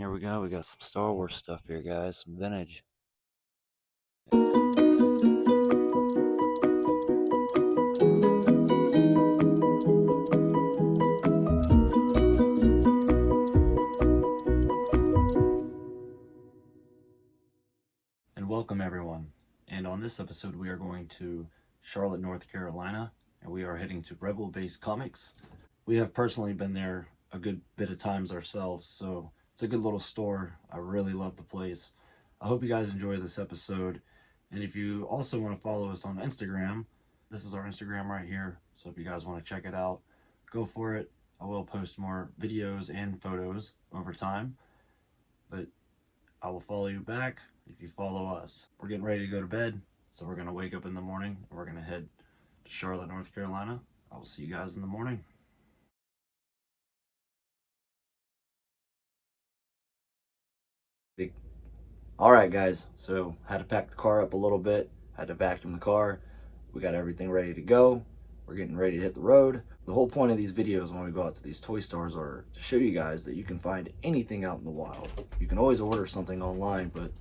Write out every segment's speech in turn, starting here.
Here we go. We got some Star Wars stuff here, guys. Some vintage. And welcome, everyone. And on this episode, we are going to Charlotte, North Carolina, and we are heading to Rebel Base Comics. We have personally been there a good bit of times ourselves, so it's a good little store. I really love the place. I hope you guys enjoy this episode. And if you also want to follow us on Instagram, this is our Instagram right here. So if you guys want to check it out, go for it. I will post more videos and photos over time, but I will follow you back if you follow us. We're getting ready to go to bed, so we're going to wake up in the morning and we're going to head to Charlotte, North Carolina. I will see you guys in the morning. All right, guys, so had to pack the car up a little bit, had to vacuum the car. We got everything ready to go. We're getting ready to hit the road. The whole point of these videos when we go out to these toy stores are to show you guys that you can find anything out in the wild. You can always order something online, but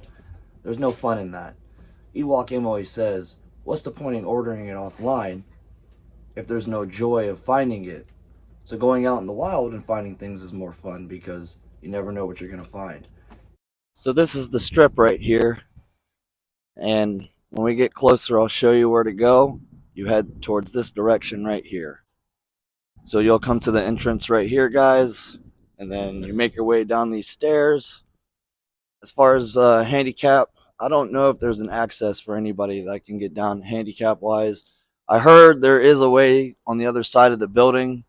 there's no fun in that. Ewok M always says, what's the point in ordering it offline if there's no joy of finding it? So going out in the wild and finding things is more fun because you never know what you're going to find. So this is the strip right here, and when we get closer I'll show you where to go. You head towards this direction right here. So you'll come to the entrance right here, guys, and then you make your way down these stairs. As far as handicap, I don't know if there's an access for anybody that can get down handicap wise. I heard there is a way on the other side of the building,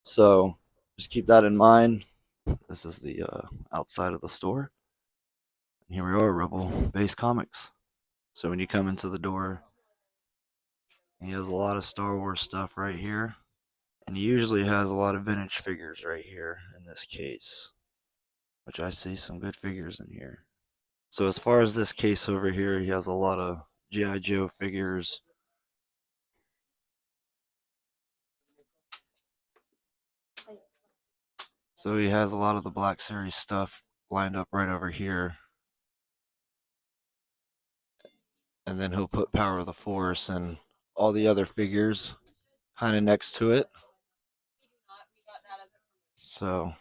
so just keep that in mind. This is the outside of the store. And here we are, Rebel Base Comics. So when you come into the door, he has a lot of Star Wars stuff right here. And he usually has a lot of vintage figures right here in this case, which I see some good figures in here. So as far as this case over here, he has a lot of G.I. Joe figures. So he has a lot of the Black Series stuff lined up right over here. And then he'll put Power of the Force and all the other figures kind of next to it. So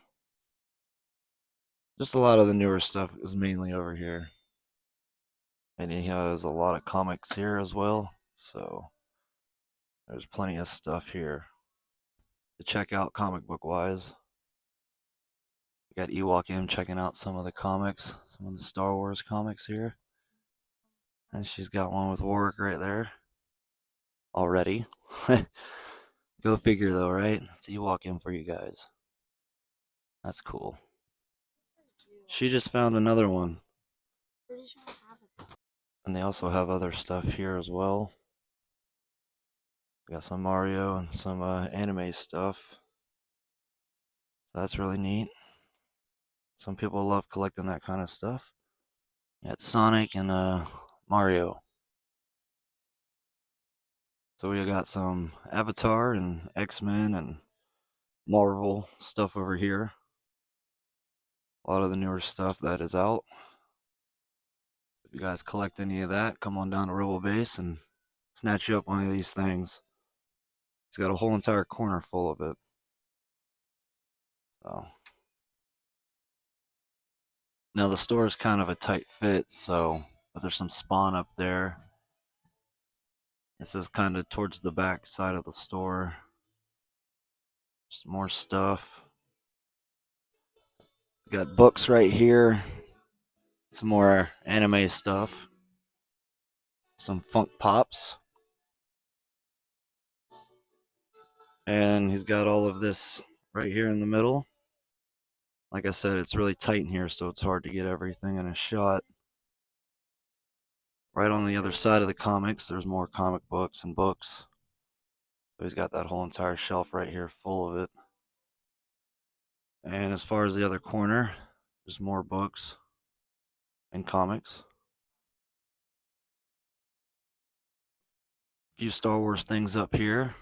just a lot of the newer stuff is mainly over here. And he has a lot of comics here as well. So there's plenty of stuff here to check out comic book wise. We got Ewok M checking out some of the comics, some of the Star Wars comics here. And she's got one with Warwick right there already. Go figure though, right? It's Ewok M for you guys. That's cool. She just found another one. And they also have other stuff here as well. Got some Mario and some anime stuff. That's really neat. Some people love collecting that kind of stuff. Got Sonic and Mario. So we got some Avatar and X-Men and Marvel stuff over here. A lot of the newer stuff that is out. If you guys collect any of that, come on down to Rebel Base and snatch you up one of these things. It's got a whole entire corner full of it. So now the store is kind of a tight fit, but there's some spawn up there. This is kind of towards the back side of the store. Some more stuff. Got books right here. Some more anime stuff. Some Funk Pops. And he's got all of this right here in the middle. Like I said, it's really tight in here, so it's hard to get everything in a shot. Right on the other side of the comics, there's more comic books and books. So he's got that whole entire shelf right here full of it. And as far as the other corner, there's more books and comics. A few Star Wars things up here.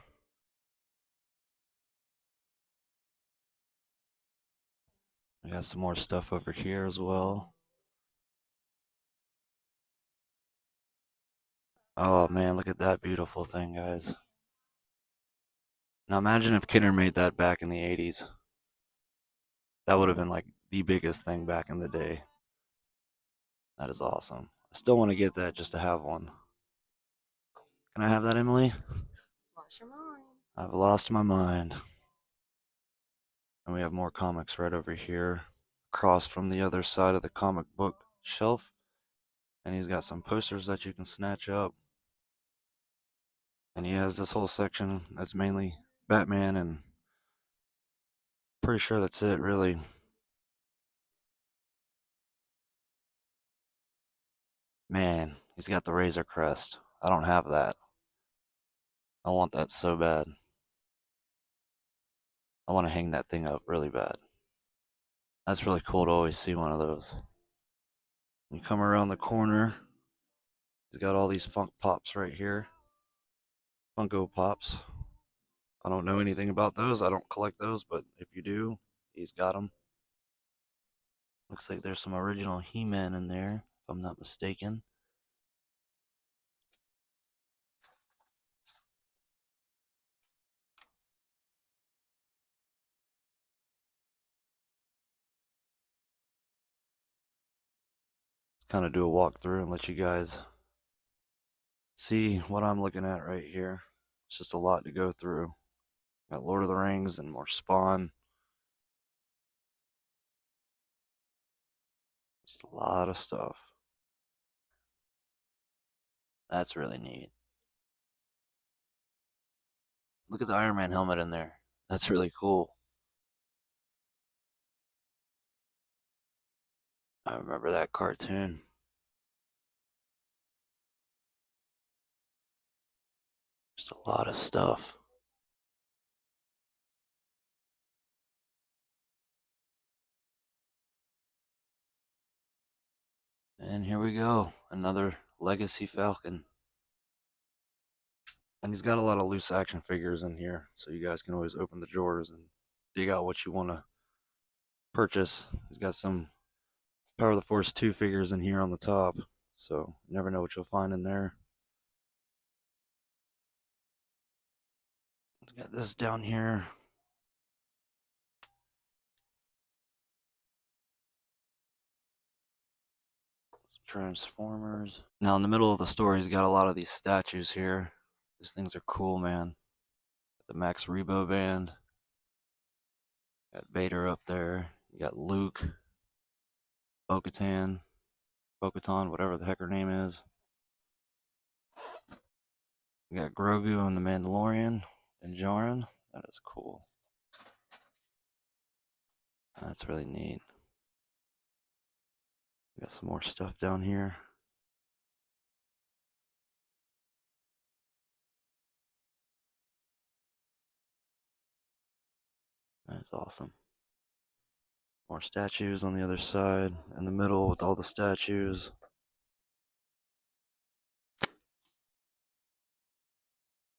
We got some more stuff over here as well. Oh man, look at that beautiful thing, guys. Now imagine if Kidder made that back in the 80s. That would have been like the biggest thing back in the day. That is awesome. I still want to get that just to have one. Can I have that, Emily? Lost your mind. I've lost my mind. And we have more comics right over here, across from the other side of the comic book shelf. And he's got some posters that you can snatch up. And he has this whole section that's mainly Batman, and pretty sure that's it, really. Man, he's got the Razor Crest. I don't have that. I want that so bad. I want to hang that thing up really bad. That's really cool to always see one of those. You come around the corner, he's got all these Funk Pops right here. Funko Pops. I don't know anything about those. I don't collect those, but if you do, he's got them. Looks like there's some original He-Man in there, if I'm not mistaken. Kind of do a walkthrough and let you guys see what I'm looking at right here. It's just a lot to go through. Got Lord of the Rings and more Spawn. Just a lot of stuff. That's really neat. Look at the Iron Man helmet in there. That's really cool. I remember that cartoon. Just a lot of stuff. And here we go. Another Legacy Falcon. And he's got a lot of loose action figures in here, so you guys can always open the drawers and dig out what you want to purchase. He's got some Power of the Force 2 figures in here on the top, so you never know what you'll find in there. He's got this down here. Some Transformers. Now, in the middle of the store, he's got a lot of these statues here. These things are cool, man. The Max Rebo band. Got Vader up there. You got Luke, Bo-Katan, whatever the heck her name is. We got Grogu and the Mandalorian and Sharon. That is cool. That's really neat. We got some more stuff down here. That's awesome. More statues on the other side, in the middle with all the statues.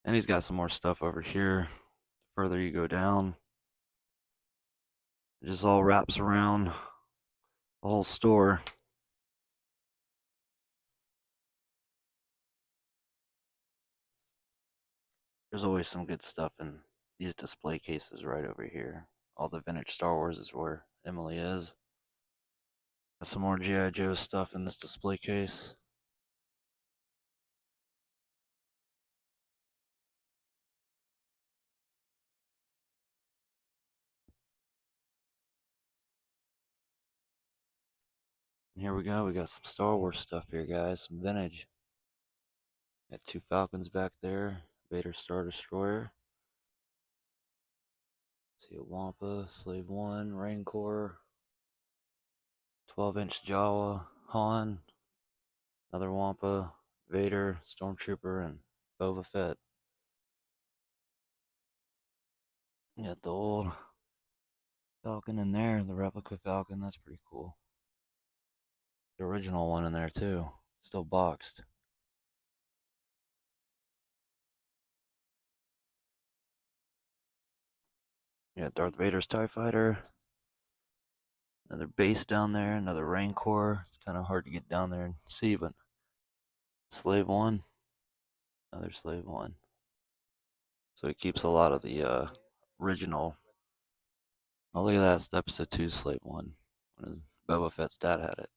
And he's got some more stuff over here. The further you go down, it just all wraps around the whole store. There's always some good stuff in these display cases right over here. All the vintage Star Wars is where Emily is. Got some more G.I. Joe stuff in this display case. And here we go. We got some Star Wars stuff here, guys. Some vintage. Got two Falcons back there. Vader Star Destroyer. See a Wampa, Slave 1, Rancor, 12-inch Jawa, Han, another Wampa, Vader, Stormtrooper, and Boba Fett. You got the old Falcon in there, the replica Falcon. That's pretty cool. The original one in there, too. Still boxed. You got Darth Vader's TIE Fighter. Another base down there, another Rancor. It's kind of hard to get down there and see, but Slave 1, another Slave 1. So it keeps a lot of the original. Oh, look at that. It's episode 2, Slave 1. When Boba Fett's dad had it.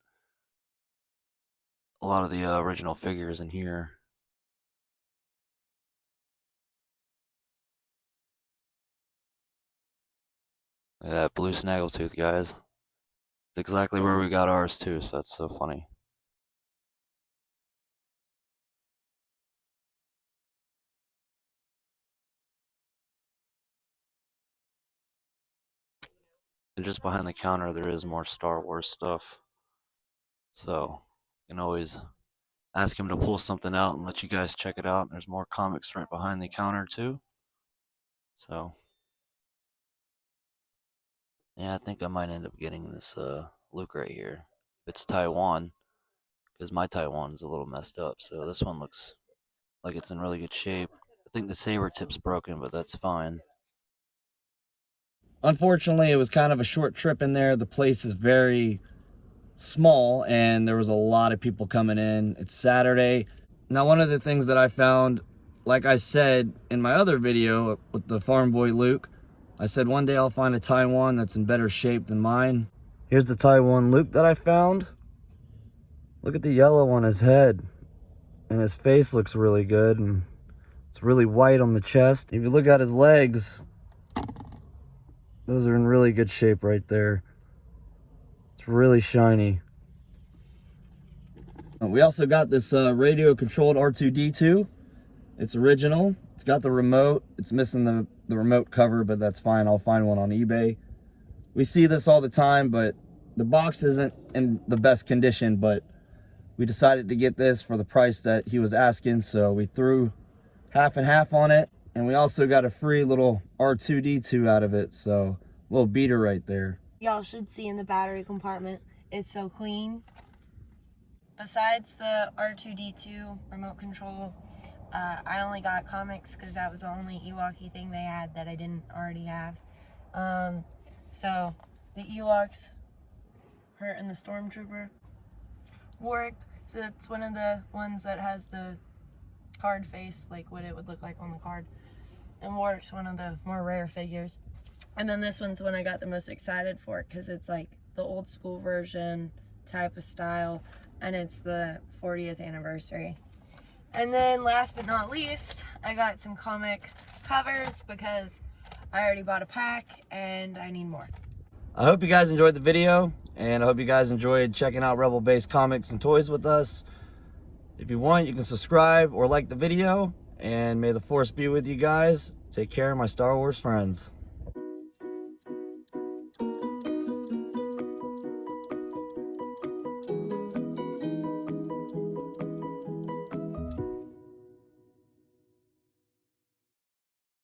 A lot of the original figures in here. Look at that blue snaggletooth, guys. It's exactly where we got ours, too, so that's so funny. And just behind the counter, there is more Star Wars stuff. So, you can always ask him to pull something out and let you guys check it out. There's more comics right behind the counter, too. So, yeah, I think I might end up getting this Luke right here. It's Taiwan, because my Taiwan's a little messed up. So this one looks like it's in really good shape. I think the saber tip's broken, but that's fine. Unfortunately, it was kind of a short trip in there. The place is very small and there was a lot of people coming in. It's Saturday. Now, one of the things that I found, like I said in my other video with the farm boy Luke, I said one day I'll find a Taiwan that's in better shape than mine. Here's the Taiwan Luke that I found. Look at the yellow on his head, and his face looks really good, and it's really white on the chest. If you look at his legs, those are in really good shape right there. It's really shiny. We also got this radio controlled R2-D2. It's original. It's got the remote. It's missing the remote cover, but that's fine. I'll find one on eBay. We see this all the time, but the box isn't in the best condition, but we decided to get this for the price that he was asking, so we threw half and half on it, and we also got a free little R2-D2 out of it, so a little beater right there. Y'all should see in the battery compartment. It's so clean. Besides the R2-D2 remote control, I only got comics because that was the only Ewok-y thing they had that I didn't already have. So the Ewoks, her and the Stormtrooper, Warwick, so it's one of the ones that has the card face, like what it would look like on the card. And Warwick's one of the more rare figures. And then this one's the one I got the most excited for because it's like the old school version type of style, and it's the 40th anniversary. And then last but not least, I got some comic covers because I already bought a pack and I need more. I hope you guys enjoyed the video, and I hope you guys enjoyed checking out Rebel Base comics and toys with us. If you want, you can subscribe or like the video, and may the Force be with you guys. Take care, my Star Wars friends.